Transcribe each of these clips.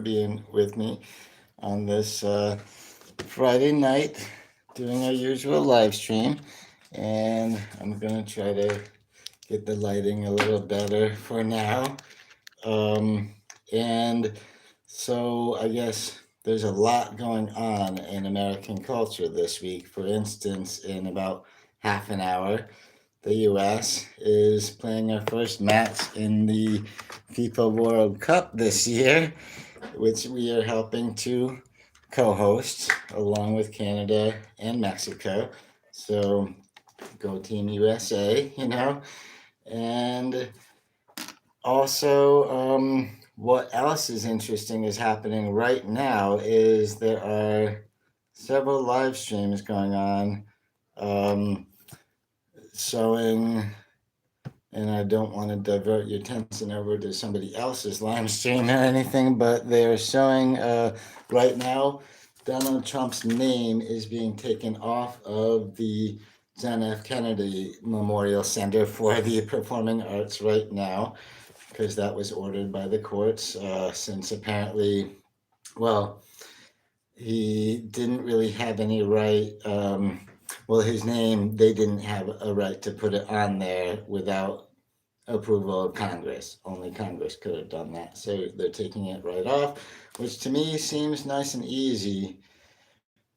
being with me on this Friday night doing our usual live stream. And I'm going to try to get the lighting a little better for now. Um, and so I guess there's a lot going on in American culture this week. For instance, in about half an hour, the US is playing our first match in the FIFA World Cup this year, which we are helping to co host along with Canada and Mexico. So go Team USA, you know. And also, what else is interesting is happening right now is there are several live streams going on um, showing, and I don't want to divert your attention over to somebody else's live stream or anything, but they're showing right now Donald Trump's name is being taken off of the John F. Kennedy Memorial Center for the Performing Arts right now, because that was ordered by the courts since apparently, well, he didn't really have any right. Well, his name, they didn't have a right to put it on there without approval of Congress. Only Congress could have done that. So they're taking it right off, which to me seems nice and easy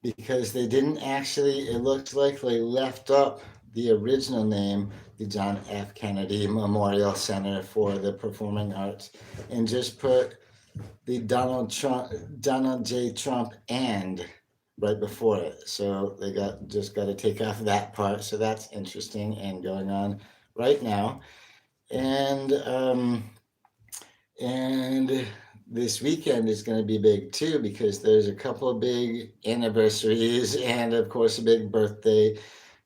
because they didn't actually, it looks like they left up the original name, the John F. Kennedy Memorial Center for the Performing Arts, and just put the Donald J. Trump and right before it. So they got to take off that part. So that's interesting and going on right now. And and this weekend is going to be big too because there's a couple of big anniversaries and of course a big birthday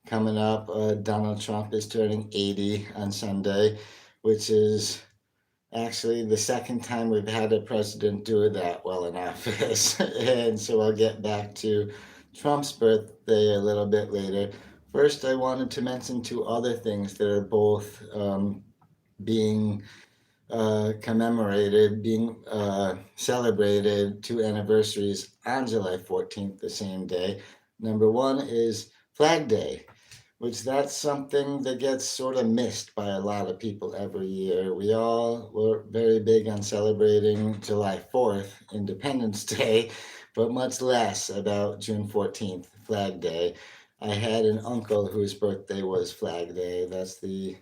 coming up. Donald Trump is turning 80 on Sunday, which is actually the second time we've had a president do that well in office. And so I'll get back to Trump's birthday a little bit later. First, I wanted to mention two other things that are both being commemorated, being celebrated, two anniversaries on July 14th, the same day. Number one is Flag Day, which that's something that gets sort of missed by a lot of people every year. We all were very big on celebrating July 4th, Independence Day, but much less about June 14th, Flag Day. I had an uncle whose birthday was Flag Day. That's the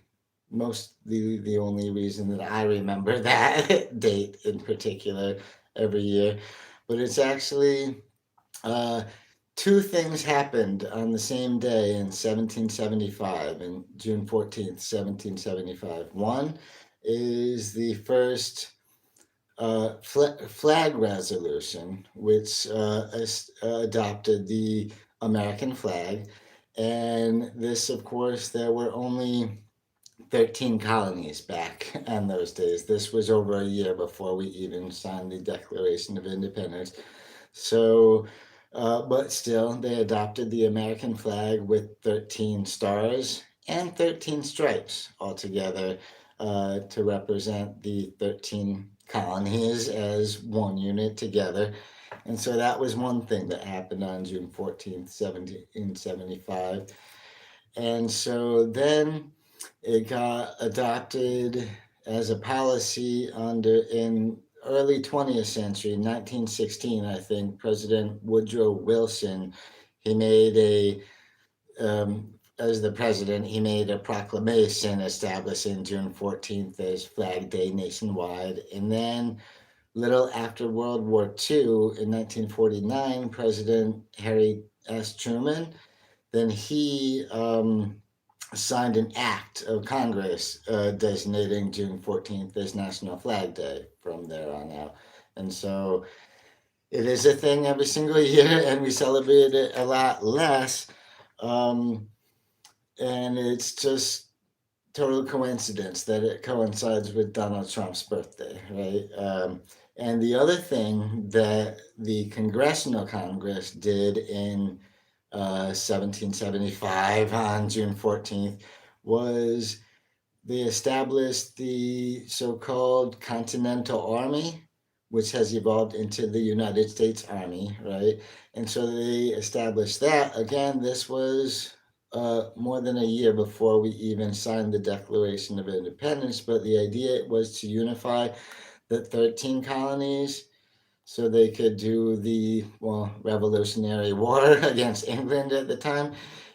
only reason that I remember that date in particular every year. But it's actually uh, two things happened on the same day in 1775, in June 14th, 1775. One is the first flag resolution, which adopted the American flag. And this, of course, there were only 13 colonies back on those days. This was over a year before we even signed the Declaration of Independence. So, but still, they adopted the American flag with 13 stars and 13 stripes altogether to represent the 13 colonies as one unit together. And so that was one thing that happened on June 14th, 1775. And so then it got adopted as a policy under in early 20th century, 1916, I think, President Woodrow Wilson, he made as the president, he made a proclamation establishing June 14th as Flag Day nationwide. And then, little after World War II, in 1949, President Harry S. Truman, then he signed an act of Congress designating June 14th as National Flag Day from there on out. And so it is a thing every single year, and we celebrate it a lot less. Um, and it's just total coincidence that it coincides with Donald Trump's birthday, right? And the other thing that the Congressional Congress did in 1775 on June 14th was they established the so called Continental Army, which has evolved into the United States Army, right? And so they established that. Again, this was more than a year before we even signed the Declaration of Independence, but the idea was to unify the 13 colonies so they could do the, well, Revolutionary War against England at the time.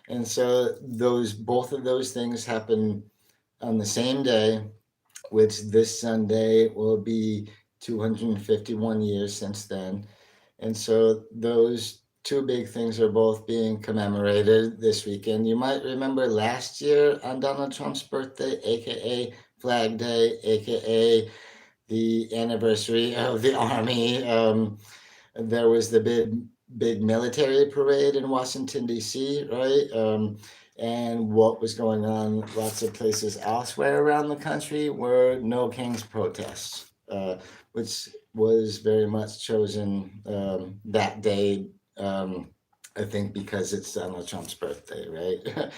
And so those both of those things happened on the same day, which this Sunday will be 251 years since then. And so those two big things are both being commemorated this weekend. You might remember last year on Donald Trump's birthday, aka Flag Day, aka the anniversary of the Army. There was the big military parade in Washington D.C., right? And what was going on lots of places elsewhere around the country were No Kings protests, which was very much chosen that day. I think because it's Donald Trump's birthday, right?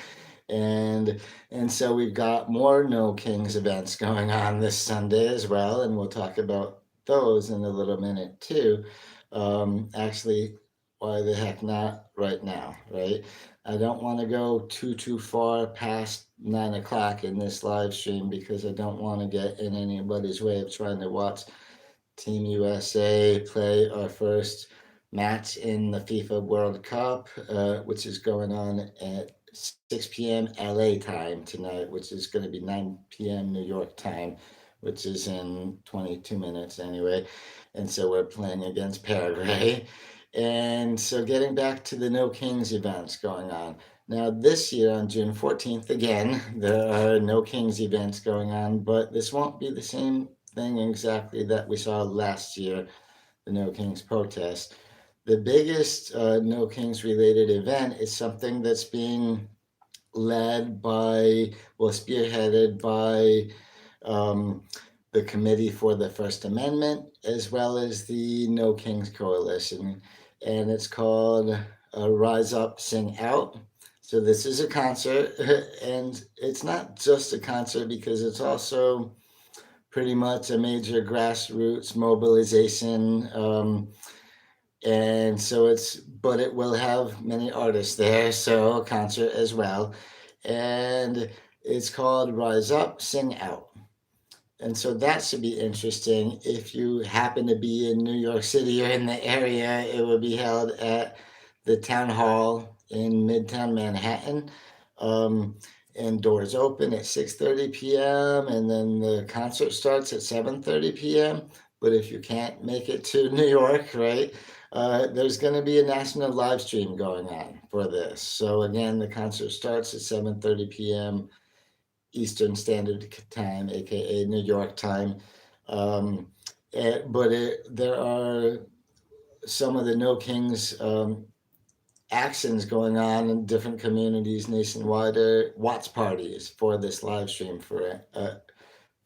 and and so we've got more No Kings events going on this Sunday as well, and we'll talk about those in a little minute too. Actually, why the heck not right now, right? I don't want to go too far past 9 o'clock in this live stream because I don't want to get in anybody's way of trying to watch Team USA play our first match in the FIFA World Cup, which is going on at 6 p.m. LA time tonight, which is going to be 9 p.m. New York time, which is in 22 minutes anyway. And so we're playing against Paraguay. And so getting back to the No Kings events going on. Now, this year on June 14th, again, there are No Kings events going on, but this won't be the same thing exactly that we saw last year, the No Kings protest. The biggest No Kings related event is something that's being led by, well, spearheaded by um, the Committee for the First Amendment, as well as the No Kings Coalition. And it's called Rise Up, Sing Out. So this is a concert, and it's not just a concert because it's also pretty much a major grassroots mobilization. And so but it will have many artists there, so a concert as well. And it's called Rise Up, Sing Out. And so that should be interesting. If you happen to be in New York City or in the area, it will be held at the Town Hall in Midtown Manhattan. Um, and doors open at 6:30 p.m. and then the concert starts at 7:30 p.m. But if you can't make it to New York, right, there's going to be a national live stream going on for this. So again, the concert starts at 7:30 p.m. Eastern Standard Time, aka New York time. Um, there are some of the No Kings actions going on in different communities nationwide. Watch parties for this live stream for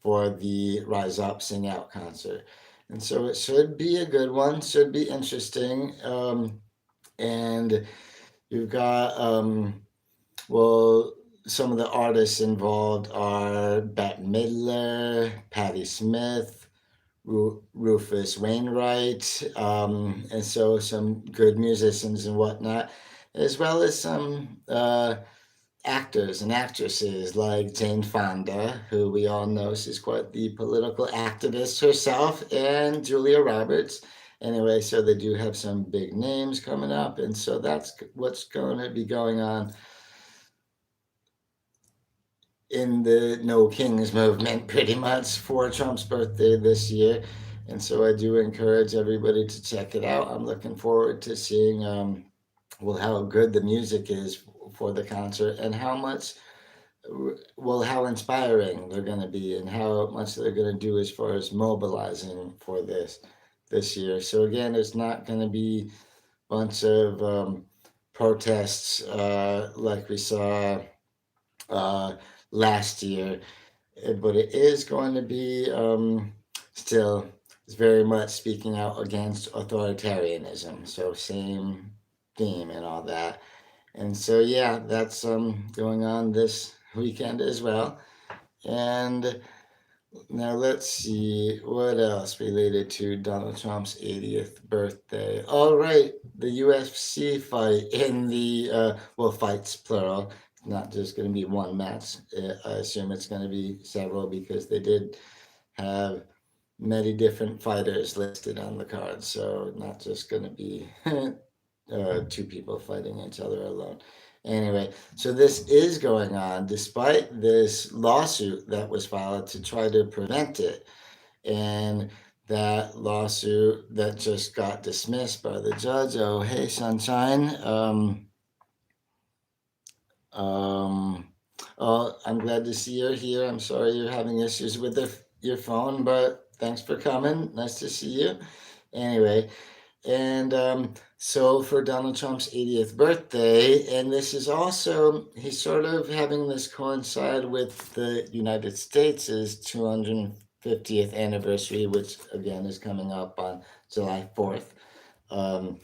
the Rise Up Sing Out concert, and so it should be a good one. Should be interesting, and you've got well, some of the artists involved are Bette Midler, Patti Smith, Rufus Wainwright, and so some good musicians and whatnot, as well as some actors and actresses like Jane Fonda, who we all know she's quite the political activist herself, and Julia Roberts. Anyway, so they do have some big names coming up, and so that's what's going to be going on in the No Kings movement pretty much for Trump's birthday this year. And so I do encourage everybody to check it out. I'm looking forward to seeing well how good the music is for the concert and how much well how inspiring they're going to be and how much they're going to do as far as mobilizing for this year. So again, it's not going to be a bunch of protests like we saw uh, last year, but it is going to be still very much speaking out against authoritarianism. So same theme and all that. And so yeah, that's going on this weekend as well. And Now let's see what else related to Donald Trump's 80th birthday. All right, the UFC fight in the well, fights plural. It's not just going to be one match. I assume it's going to be several because they did have many different fighters listed on the card. So not just going to be two people fighting each other alone. Anyway, so this is going on despite this lawsuit that was filed to try to prevent it. And that lawsuit that just got dismissed by the judge. Oh, hey, sunshine. Um, oh, I'm glad to see you're here. I'm sorry you're having issues with your phone, but thanks for coming. Nice to see you. Anyway, and so for Donald Trump's 80th birthday, and this is also, he's sort of having this coincide with the United States' 250th anniversary, which again is coming up on July 4th. Um,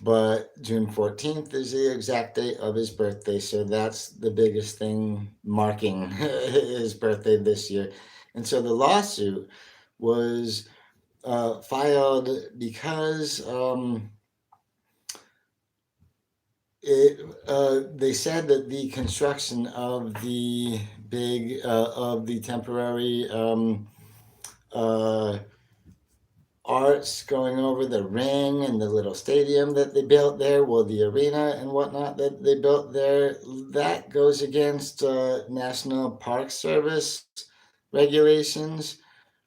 but June 14th is the exact date of his birthday, so that's the biggest thing marking his birthday this year. And so the lawsuit was filed because they said that the construction of the temporary uh, arts going over the ring and the little stadium that they built there, well, the arena and whatnot that they built there, that goes against National Park Service regulations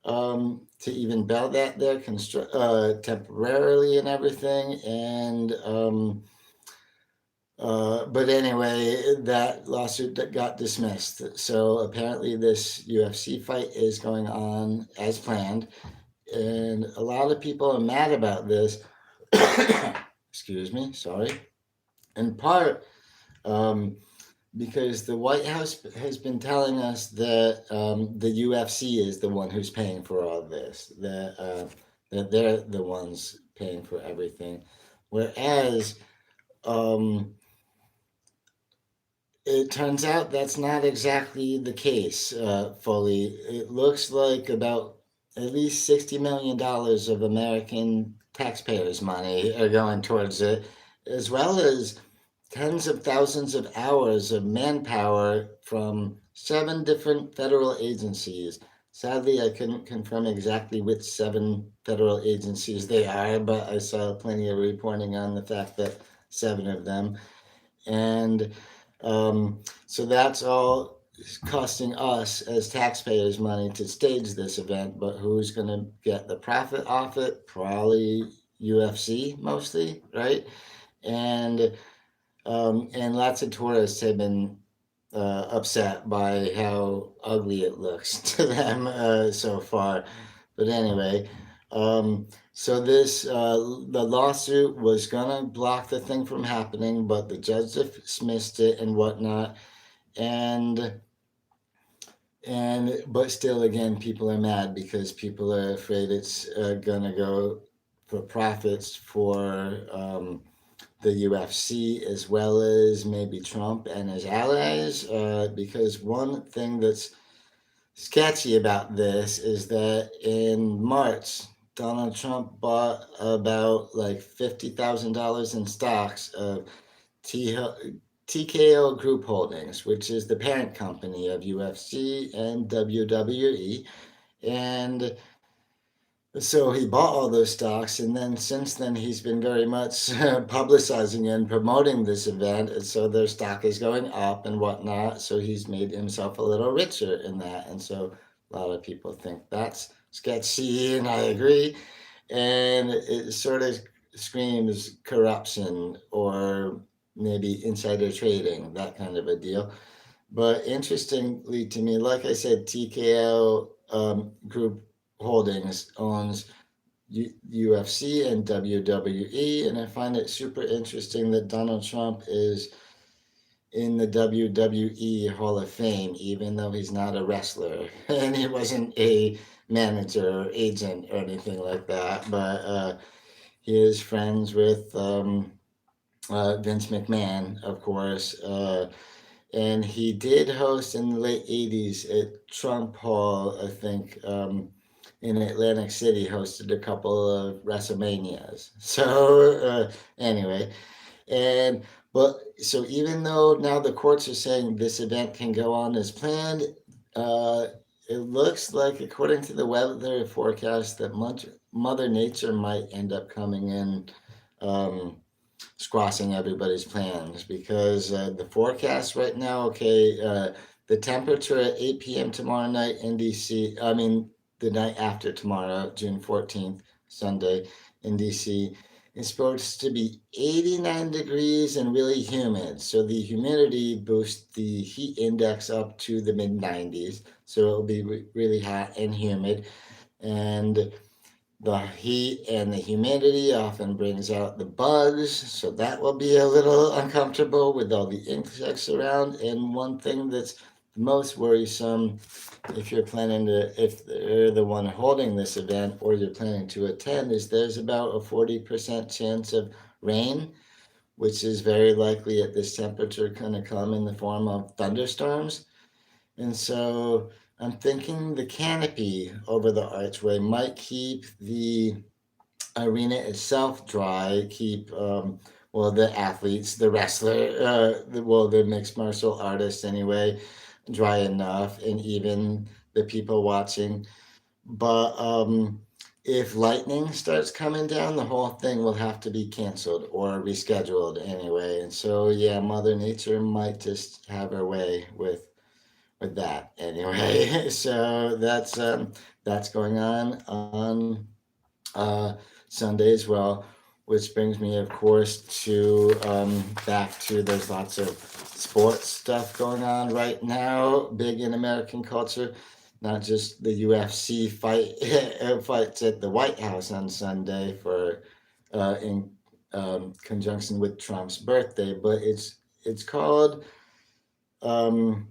to even build that there temporarily and everything. And but anyway, that lawsuit that got dismissed. So apparently, this UFC fight is going on as planned, and a lot of people are mad about this. Excuse me, sorry. In part, um, because the White House has been telling us that the UFC is the one who's paying for all this, that they're the ones paying for everything, whereas um, it turns out that's not exactly the case fully. It looks like about at least $60 million of American taxpayers' money are going towards it, as well as tens of thousands of hours of manpower from 7 different federal agencies. Sadly, I couldn't confirm exactly which 7 federal agencies they are, but I saw plenty of reporting on the fact that 7 of them. And so that's all costing us as taxpayers money to stage this event, but who's going to get the profit off it? Probably UFC mostly, right? And and lots of tourists have been upset by how ugly it looks to them so far. But anyway, so the lawsuit was gonna block the thing from happening, but the judge dismissed it and whatnot, and but still, again, people are mad because people are afraid it's gonna go for profits for the UFC as well as maybe Trump and his allies. Because one thing that's sketchy about this is that in March, Donald Trump bought about like $50,000 in stocks of T- TKO Group Holdings, which is the parent company of UFC and WWE. And so he bought all those stocks, and then since then he's been very much publicizing and promoting this event, and so their stock is going up and whatnot. So he's made himself a little richer in that, and so a lot of people think that's sketchy, and I agree. And it sort of screams corruption or maybe insider trading, that kind of a deal. But interestingly to me, like I said, TKO Group Holdings owns UFC and WWE, and I find it super interesting that Donald Trump is in the WWE Hall of Fame, even though he's not a wrestler and he wasn't a manager or agent or anything like that. But he is friends with Vince McMahon, of course. and he did host in the late '80s at Trump Hall, I think, in Atlantic City. Hosted a couple of WrestleManias. So anyway, and but so even though now the courts are saying this event can go on as planned, uh, it looks like, according to the weather forecast, that Mother Nature might end up coming in, um, squashing everybody's plans, because the forecast right now, okay, the temperature at 8 p.m. tomorrow night in DC, I mean, the night after tomorrow, June 14th, Sunday, in DC, is supposed to be 89 degrees and really humid. So the humidity boosts the heat index up to the mid 90s. So it'll be really hot and humid. And the heat and the humidity often brings out the bugs, so that will be a little uncomfortable with all the insects around. And one thing that's the most worrisome, if they're the one holding this event or you're planning to attend, is there's about a 40% chance of rain, which is very likely at this temperature going to come in the form of thunderstorms. And so I'm thinking the canopy over the archway might keep the arena itself dry, keep well, the athletes, the wrestler, the mixed martial artists anyway, dry enough, and even the people watching. But if lightning starts coming down, the whole thing will have to be canceled or rescheduled anyway. And so yeah, Mother Nature might just have her way with that anyway. So that's going on Sunday as well, which brings me, of course, to back to there's lots of sports stuff going on right now, big in American culture. Not just the UFC fights at the White House on Sunday for in conjunction with Trump's birthday, but it's called um,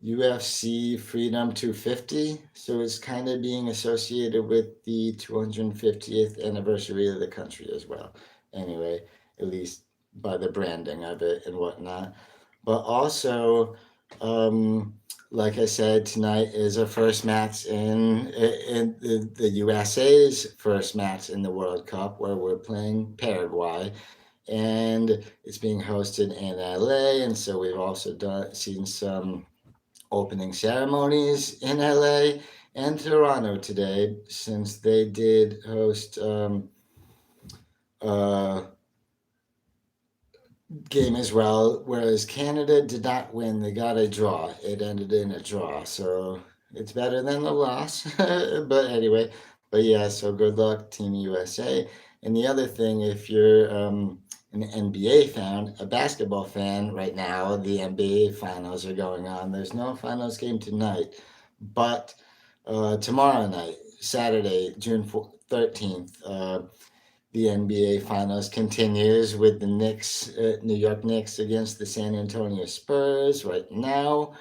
UFC Freedom 250. So it's kind of being associated with the 250th anniversary of the country as well. Anyway, at least by the branding of it and whatnot. But also, um, like I said, tonight is a first match in the USA's first match in the World Cup, where we're playing Paraguay, and it's being hosted in LA. And so we've also seen some opening ceremonies in LA and Toronto today, since they did host a game as well. Whereas Canada did not win, they got a draw. It ended in a draw, so it's better than the loss. But anyway, but yeah, so good luck, Team USA. And the other thing, if you're an NBA fan, a basketball fan right now, the NBA finals are going on. There's no finals game tonight, but tomorrow night, Saturday, June 13th, the NBA Finals continues with the New York Knicks against the San Antonio Spurs. Right now,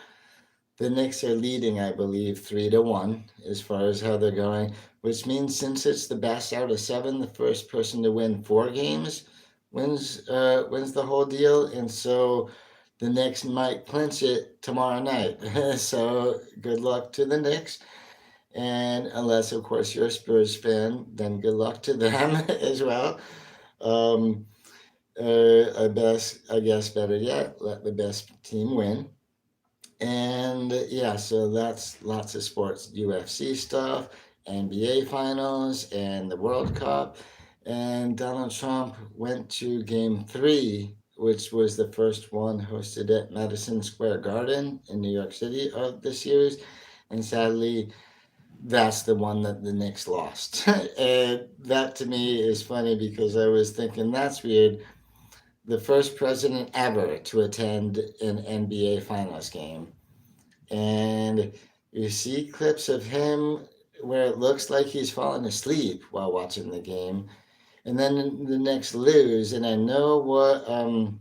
the Knicks are leading, I believe, 3-1 as far as how they're going, which means since it's the best out of seven, the first person to win 4 games wins the whole deal, and so the Knicks might clinch it tomorrow night. So good luck to the Knicks. And unless, of course, you're a Spurs fan, then good luck to them as well. Um, I guess better yet, let the best team win. And yeah, so that's lots of sports, UFC stuff, NBA finals, and the World Cup. And Donald Trump went to game 3, which was the first one hosted at Madison Square Garden in New York City of the series. And sadly, that's the one that the Knicks lost. And that to me is funny, because I was thinking that's weird. The first president ever to attend an NBA Finals game. And you see clips of him where it looks like he's falling asleep while watching the game. And then the Knicks lose. And I know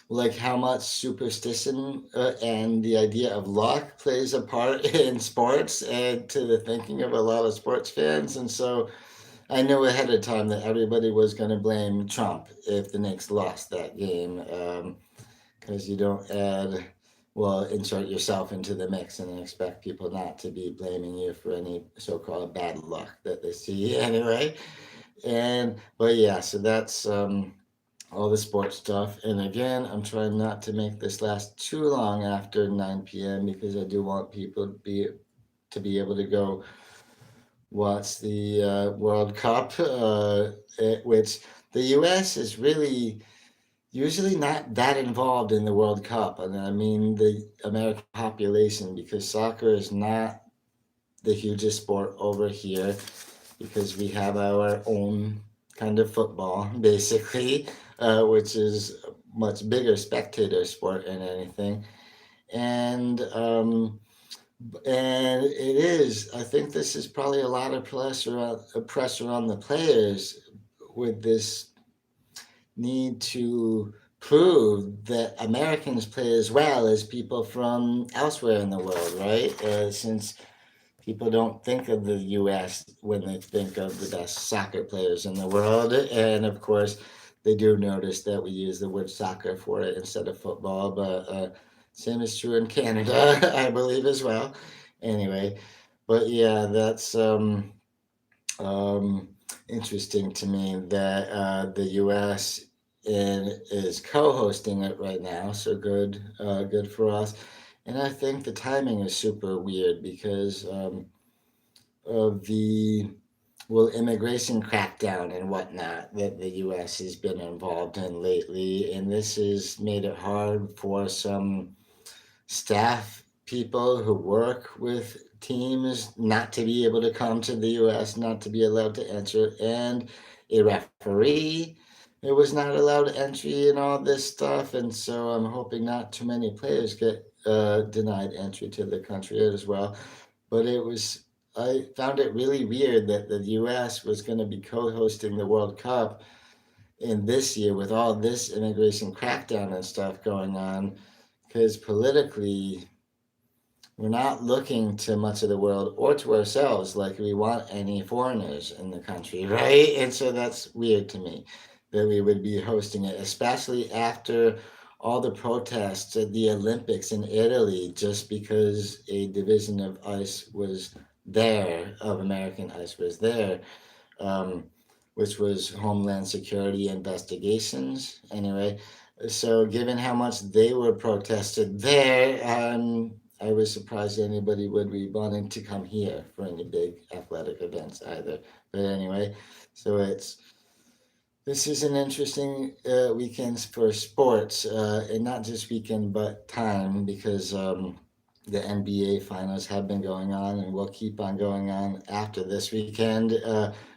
like how much superstition and the idea of luck plays a part in sports and to the thinking of a lot of sports fans. And so I knew ahead of time that everybody was going to blame Trump if the Knicks lost that game, because you don't add well, insert yourself into the mix and expect people not to be blaming you for any so-called bad luck that they see anyway. And but yeah, so that's all the sports stuff. And again, I'm trying not to make this last too long after 9 p.m. because I do want people to be able to go watch the World Cup, which the U.S. is really usually not that involved in the World Cup. And I mean the American population, because soccer is not the hugest sport over here because we have our own kind of football, basically, which is a much bigger spectator sport than anything. And and it is. I think this is probably a lot of pressure on the players with this need to prove that Americans play as well as people from elsewhere in the world, right? Since people don't think of the U.S. when they think of the best soccer players in the world, and of course, they do notice that we use the word soccer for it instead of football. But same is true in Canada, I believe as well. Anyway, but yeah, that's um, interesting to me that the U.S. is co-hosting it right now. So good, good for us. And I think the timing is super weird because of the well immigration crackdown and whatnot that the U.S. has been involved in lately, and this has made it hard for some staff people who work with teams not to be able to come to the U.S., not to be allowed to enter, and a referee it was not allowed entry and all this stuff. And so I'm hoping not too many players get denied entry to the country as well. But I found it really weird that the U.S. was going to be co-hosting the World Cup in this year with all this immigration crackdown and stuff going on, because politically we're not looking to much of the world or to ourselves like we want any foreigners in the country, right? And so that's weird to me that we would be hosting it, especially after all the protests at the Olympics in Italy just because a division of ice was there, of American ice was there, um, which was Homeland Security investigations. Anyway, so given how much they were protested there, I was surprised anybody would be wanting to come here for any big athletic events either. But anyway, so this is an interesting weekend for sports, and not just weekend but time because the NBA finals have been going on and will keep on going on after this weekend,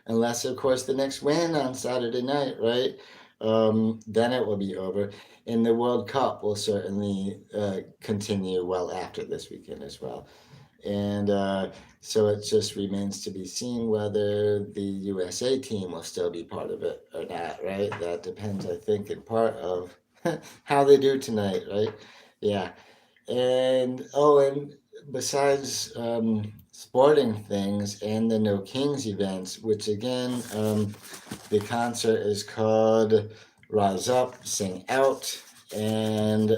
unless of course the Knicks win on Saturday night, right? Then it will be over. And the World Cup will certainly continue well after this weekend as well. And so it just remains to be seen whether the USA team will still be part of it or not, right? That depends, I think, in part of how they do tonight, right? Yeah. And oh, and besides sporting things and the No Kings events, which again, the concert is called Rise Up, Sing Out, and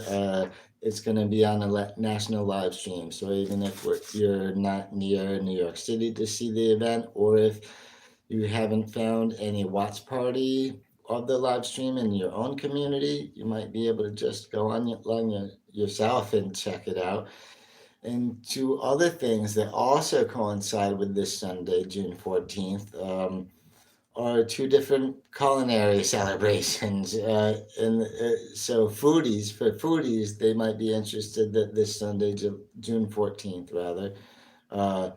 it's going to be on a national live stream. So even if you're not near New York City to see the event, or if you haven't found any watch party of the live stream in your own community, you might be able to just go on yourself and check it out. And two other things that also coincide with this Sunday, June 14th, are two different culinary celebrations. So for foodies, they might be interested that this Sunday, June 14th, rather, uh,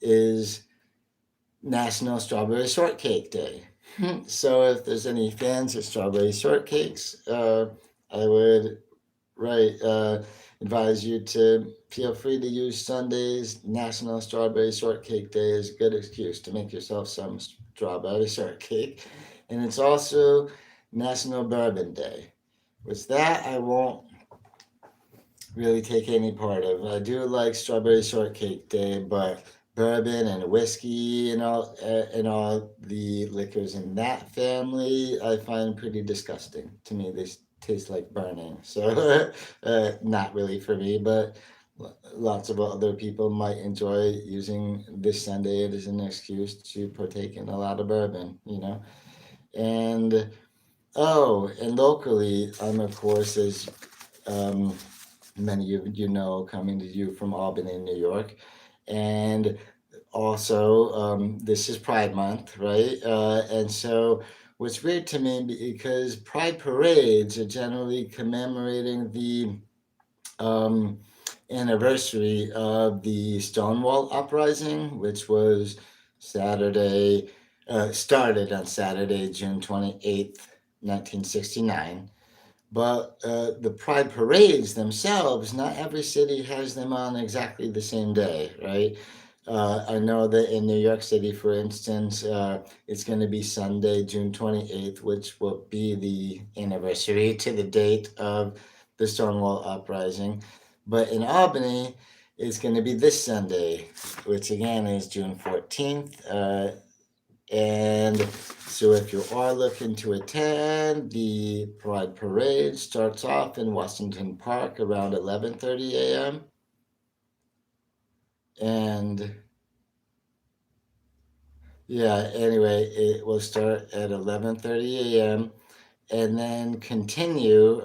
is National Strawberry Shortcake Day. So if there's any fans of strawberry shortcakes, I would advise you to feel free to use Sunday's National Strawberry Shortcake Day as a good excuse to make yourself some strawberry shortcake. And it's also National Bourbon Day, which that I won't really take any part of. I do like Strawberry Shortcake Day, but bourbon and whiskey and all the liquors in that family I find pretty disgusting. To me, they tastes like burning. So not really for me, but lots of other people might enjoy using this Sunday as an excuse to partake in a lot of bourbon, you know. And oh, and locally, I'm of course, as um, many of you know, coming to you from Albany, New York, and also this is Pride Month, right? And so what's weird to me because Pride parades are generally commemorating the um, anniversary of the Stonewall Uprising, which was Saturday, started on Saturday, June 28th, 1969. But the Pride parades themselves, not every city has them on exactly the same day, right? I know that in New York City, for instance, it's going to be Sunday, June 28th, which will be the anniversary to the date of the Stonewall Uprising. But in Albany, it's going to be this Sunday, which again is June 14th. And so if you are looking to attend, the Pride Parade starts off in Washington Park around 11:30 a.m. And yeah, anyway, it will start at 11:30 a.m. and then continue.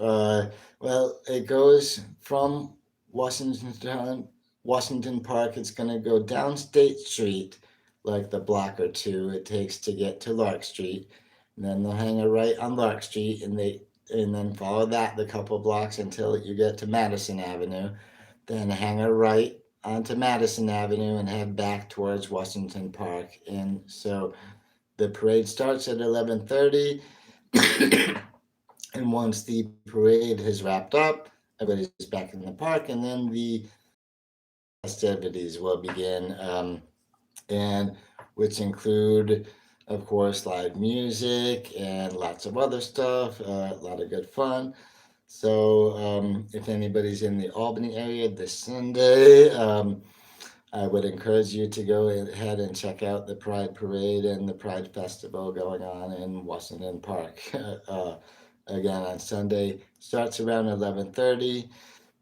Well, it goes from Washington Washington Park. It's going to go down State Street, like the block or two it takes to get to Lark Street, and then they'll hang a right on Lark Street, and then follow that the couple blocks until you get to Madison Avenue. Then hang a right onto Madison Avenue and head back towards Washington Park. And so the parade starts at 11:30. And once the parade has wrapped up, everybody's back in the park, and then the festivities will begin, and which include, of course, live music and lots of other stuff, a lot of good fun. So, if anybody's in the Albany area this Sunday, I would encourage you to go ahead and check out the Pride Parade and the Pride Festival going on in Washington Park. Again on Sunday, starts around 11:30.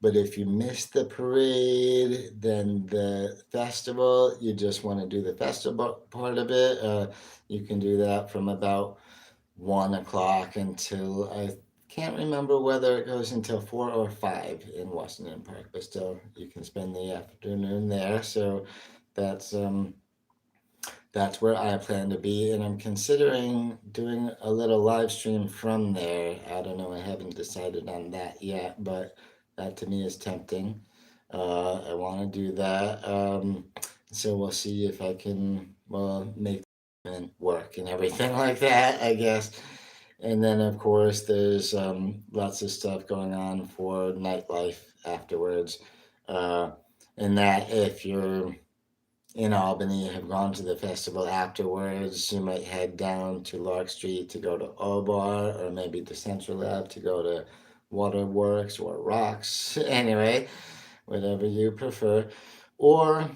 But if you miss the parade, then the festival, you just want to do the festival part of it. You can do that from about 1 o'clock until I can't remember whether it goes until 4 or 5 in Washington Park, but still you can spend the afternoon there. So that's um, that's where I plan to be, and I'm considering doing a little live stream from there. I don't know, I haven't decided on that yet, but that to me is tempting. I want to do that. So we'll see if I can, well, make it work and everything like that, I guess. And then, of course, there's lots of stuff going on for nightlife afterwards. Uh, and that if you're in Albany have gone to the festival afterwards, you might head down to Lark Street to go to O Bar, or maybe to Central Lab to go to Waterworks or Rocks. Anyway, whatever you prefer. Or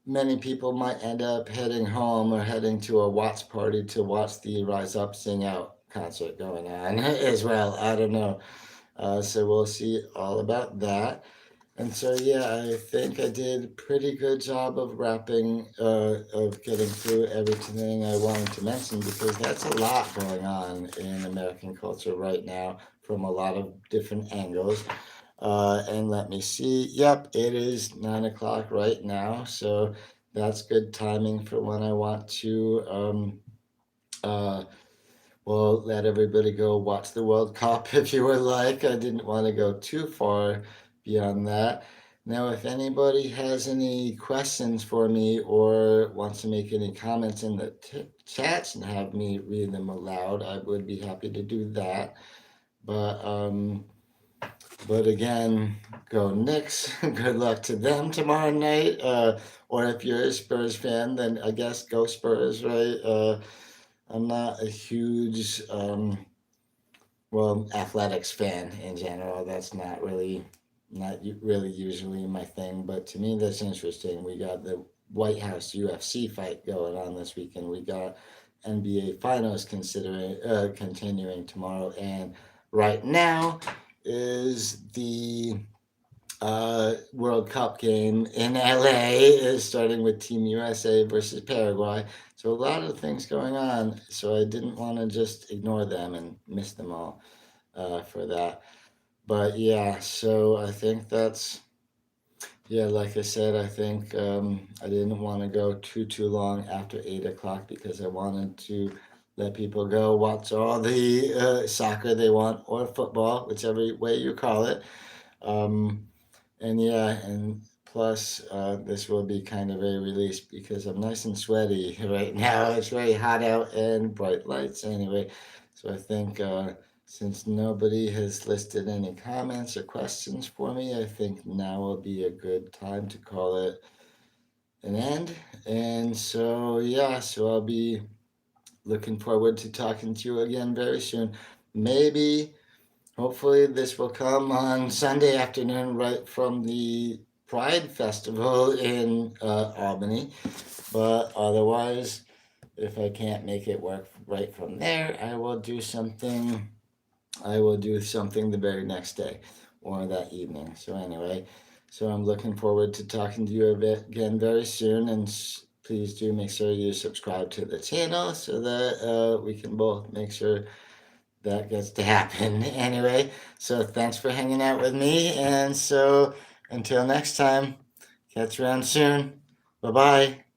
many people might end up heading home or heading to a watch party to watch the Rise Up Sing Out concert going on as well. I don't know. So we'll see all about that. And so, yeah, I think I did a pretty good job of of getting through everything I wanted to mention because that's a lot going on in American culture right now from a lot of different angles. And let me see. Yep, it is 9 o'clock right now. So that's good timing for when I want to uh, well, let everybody go watch the World Cup if you would like. I didn't want to go too far beyond that. Now, if anybody has any questions for me or wants to make any comments in the chats and have me read them aloud, I would be happy to do that. But but again, go Knicks. Good luck to them tomorrow night. Or if you're a Spurs fan, then I guess go Spurs, right? I'm not a huge, well, athletics fan in general. That's not really usually my thing. But to me, that's interesting. We got the White House UFC fight going on this weekend. We got NBA Finals considering continuing tomorrow, and right now is the World Cup game in LA is starting with Team USA versus Paraguay. So a lot of things going on. So I didn't want to just ignore them and miss them all for that. But yeah, so I think that's yeah. Like I said, I think I didn't want to go too long after 8 o'clock because I wanted to let people go watch all the soccer they want or football, whichever way you call it. Um, and yeah, and plus, this will be kind of a release because I'm nice and sweaty right now. It's very hot out and bright lights anyway. So I think since nobody has listed any comments or questions for me, I think now will be a good time to call it an end. And so, yeah, so I'll be looking forward to talking to you again very soon. Maybe hopefully, this will come on Sunday afternoon, right from the Pride Festival in Albany. But otherwise, if I can't make it work right from there, I will do something. I will do something the very next day or that evening. So anyway, so I'm looking forward to talking to you a bit again very soon, and please do make sure you subscribe to the channel so that we can both make sure that gets to happen anyway. So thanks for hanging out with me. And so until next time, catch you around soon. Bye bye.